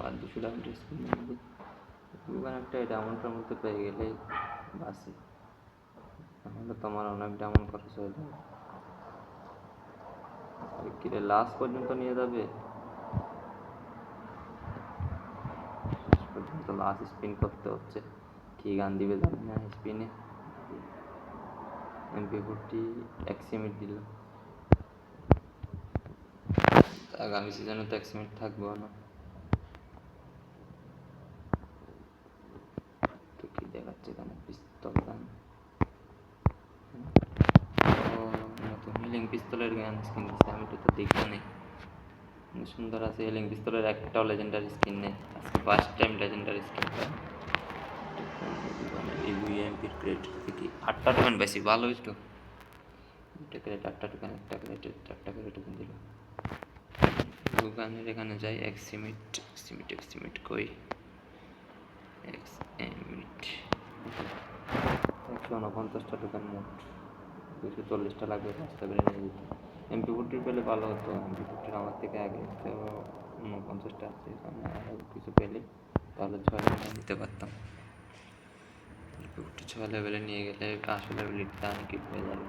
আর 200 diamond spin নিয়ে একটা ডায়মন্ডের মধ্যে পেয়ে গেলেই বাসি, তাহলে তোমার অনেক ডায়মন্ড খরচ হয়ে যাবে। কিরে লাস্ট পর্যন্ত নিয়ে যাবে? পর্যন্ত লাস্ট স্পিন করতে হচ্ছে, কি গান দিবে জানি না। স্পিনে MP40 এক্সিমিট দিল, আগামী সিজনে তো এক্সিমিট থাকবো না। তো কি দেখাচ্ছে এখানে? পিস্তল গান, নতুন হিলিং পিস্তলের গান স্কিন দিচ্ছে, আমি তো দেখি নেই। সুন্দর আছে হিলিং পিস্তলের, একটাও লেজেন্ডারি স্কিন নেই, আজকে ফার্স্ট টাইম লেজেন্ডারি স্কিন পাই। এমপির ক্রেডিট থেকে 8টা টোকেন বেশি ভালোই তো। 2টা ক্রেডিট 8টা টোকেন, একটা ক্রেডিট 4টা ক্রেডিট টোকেন দিল। দোকানের এখানে যাই, এক্সিমিট এক্সিমিট এক্সিমিট কই, এক্সিমিট 149টা টোকেন মোট, 240টা লাগবে রাস্তা করে নিয়ে যেতে। MP40 পেলে ভালো হতো, MP40 আমার থেকে আগে তো 49টা আছে, আরও কিছু পেলে তাহলে 6 লেভেলে নিতে পারতাম। MP40 6 লেভেলে নিয়ে গেলে আসলে লেভেলিটা অনেক হয়ে যাবে।